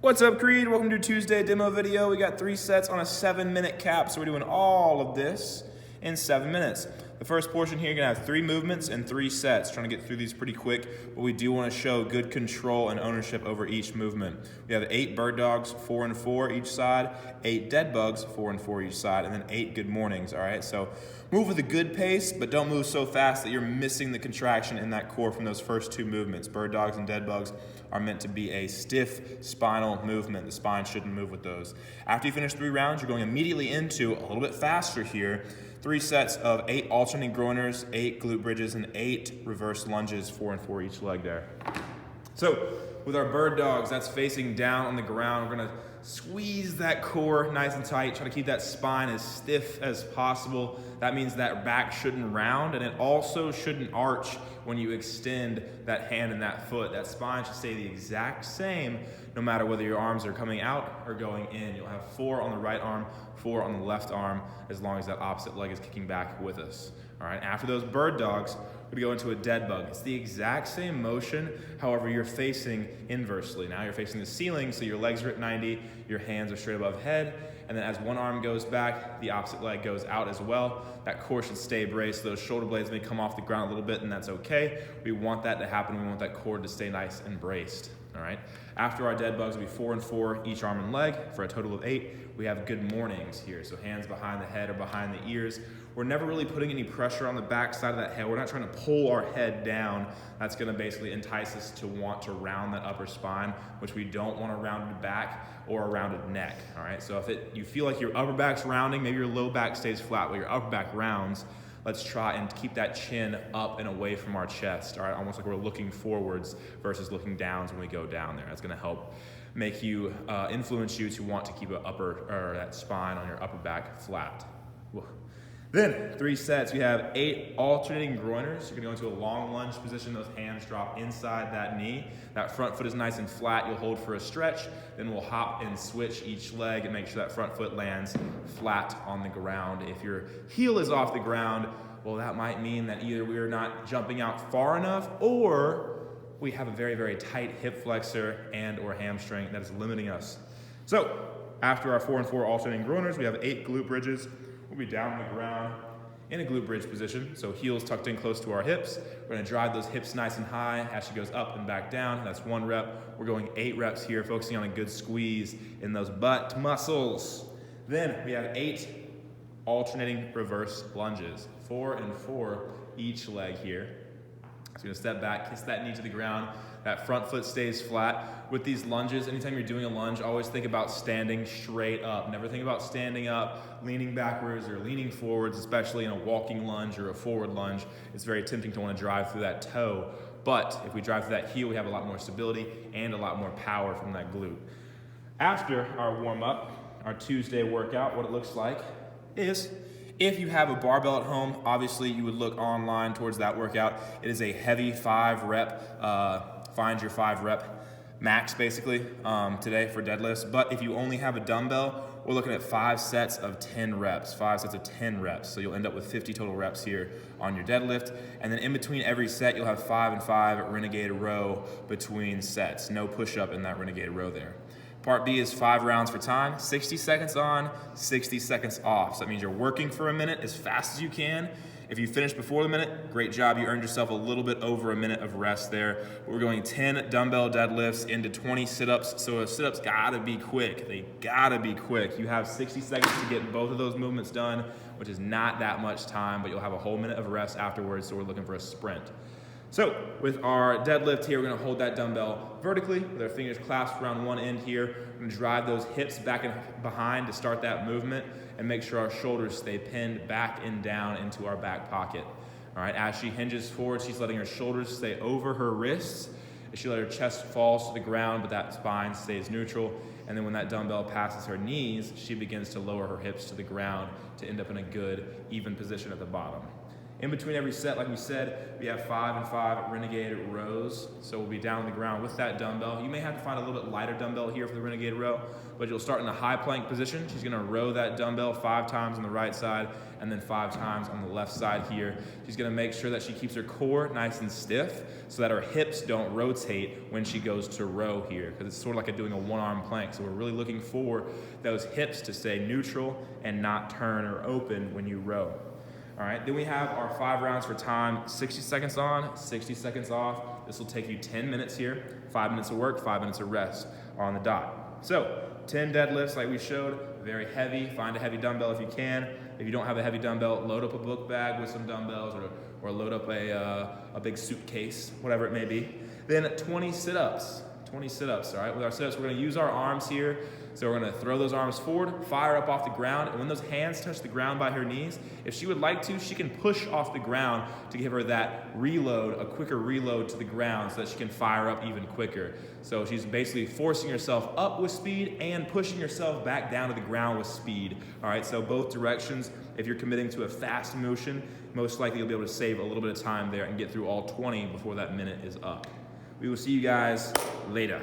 What's up, Creed? Welcome to Tuesday demo video. We got 3 sets on a 7-minute cap, so we're doing all of this in 7 minutes. The first portion here, you're gonna have 3 movements and 3 sets. Trying to get through these pretty quick, but we do want to show good control and ownership over each movement. We have 8 bird dogs, 4 and 4 each side, 8 dead bugs, 4 and 4 each side, and then 8 good mornings, all right? So move with a good pace, but don't move so fast that you're missing the contraction in that core from those first 2 movements. Bird dogs and dead bugs are meant to be a stiff spinal movement. The spine shouldn't move with those. After you finish 3 rounds, you're going immediately into a little bit faster here. 3 sets of 8 alternating groiners, 8 glute bridges, and 8 reverse lunges, 4 and 4 each leg there. So with our bird dogs, that's facing down on the ground. We're gonna squeeze that core nice and tight, try to keep that spine as stiff as possible. That means that back shouldn't round, and it also shouldn't arch when you extend that hand and that foot. That spine should stay the exact same no matter whether your arms are coming out or going in. You'll have 4 on the right arm, 4 on the left arm, as long as that opposite leg is kicking back with us. All right, after those bird dogs, we're gonna go into a dead bug. It's the exact same motion, however, you're facing inversely. Now you're facing the ceiling, so your legs are at 90, your hands are straight above head, and then as one arm goes back, the opposite leg goes out as well. That core should stay braced. Those shoulder blades may come off the ground a little bit, and that's okay. We want that to happen. We want that core to stay nice and braced. All right. After our dead bugs, will be 4 and 4 each arm and leg for a total of 8. We have good mornings here. So hands behind the head or behind the ears. We're never really putting any pressure on the back side of that head. We're not trying to pull our head down. That's going to basically entice us to want to round that upper spine, which we don't want a rounded back or a rounded neck. All right. So if you feel like your upper back's rounding, maybe your low back stays flat, but your upper back rounds. Let's try and keep that chin up and away from our chest, all right? Almost like we're looking forwards versus looking downs when we go down there. That's gonna help make you, influence you to want to keep that spine on your upper back flat. Whoa. Then 3 sets, we have 8 alternating groiners. You're gonna go into a long lunge position. Those hands drop inside that knee. That front foot is nice and flat. You'll hold for a stretch. Then we'll hop and switch each leg and make sure that front foot lands flat on the ground. If your heel is off the ground, well, that might mean that either we're not jumping out far enough or we have a very, very tight hip flexor and or hamstring that is limiting us. So after our 4 and 4 alternating groiners, we have 8 glute bridges. We'll be down on the ground in a glute bridge position, so heels tucked in close to our hips. We're gonna drive those hips nice and high as she goes up and back down. That's 1 rep. We're going 8 reps here, focusing on a good squeeze in those butt muscles. Then we have 8 alternating reverse lunges, 4 and 4 each leg here. So you're gonna step back, kiss that knee to the ground. That front foot stays flat. With these lunges, anytime you're doing a lunge, always think about standing straight up. Never think about standing up, leaning backwards or leaning forwards, especially in a walking lunge or a forward lunge. It's very tempting to want to drive through that toe. But if we drive through that heel, we have a lot more stability and a lot more power from that glute. After our warm up, our Tuesday workout, what it looks like is, if you have a barbell at home, obviously you would look online towards that workout. It is a heavy 5 rep, find your 5 rep max basically today for deadlifts. But if you only have a dumbbell, we're looking at 5 sets of 10 reps, 5 sets of 10 reps. So you'll end up with 50 total reps here on your deadlift. And then in between every set, you'll have 5 and 5 Renegade Row between sets. No push up in that Renegade Row there. Part B is 5 rounds for time, 60 seconds on, 60 seconds off. So that means you're working for a minute as fast as you can. If you finish before the minute, great job. You earned yourself a little bit over a minute of rest there. We're going 10 dumbbell deadlifts into 20 sit-ups. So sit-ups gotta be quick. They gotta be quick. You have 60 seconds to get both of those movements done, which is not that much time, but you'll have a whole minute of rest afterwards. So we're looking for a sprint. So with our deadlift here, we're gonna hold that dumbbell vertically with our fingers clasped around one end here. We're gonna drive those hips back and behind to start that movement and make sure our shoulders stay pinned back and down into our back pocket. All right, as she hinges forward, she's letting her shoulders stay over her wrists. As she let her chest fall to the ground, but that spine stays neutral. And then when that dumbbell passes her knees, she begins to lower her hips to the ground to end up in a good, even position at the bottom. In between every set, like we said, we have 5 and 5 Renegade rows. So we'll be down on the ground with that dumbbell. You may have to find a little bit lighter dumbbell here for the Renegade row, but you'll start in a high plank position. She's gonna row that dumbbell 5 times on the right side and then 5 times on the left side here. She's gonna make sure that she keeps her core nice and stiff so that her hips don't rotate when she goes to row here, because it's sort of like doing a one-arm plank. So we're really looking for those hips to stay neutral and not turn or open when you row. All right, then we have our 5 rounds for time, 60 seconds on, 60 seconds off. This will take you 10 minutes here, 5 minutes of work, 5 minutes of rest on the dot. So 10 deadlifts like we showed, very heavy. Find a heavy dumbbell if you can. If you don't have a heavy dumbbell, load up a book bag with some dumbbells, or load up a big suitcase, whatever it may be. Then 20 sit-ups. 20 sit-ups, all right? With our sit-ups, we're gonna use our arms here. So we're gonna throw those arms forward, fire up off the ground, and when those hands touch the ground by her knees, if she would like to, she can push off the ground to give her that reload, a quicker reload to the ground so that she can fire up even quicker. So she's basically forcing herself up with speed and pushing herself back down to the ground with speed. All right, so both directions. If you're committing to a fast motion, most likely you'll be able to save a little bit of time there and get through all 20 before that minute is up. We will see you guys later.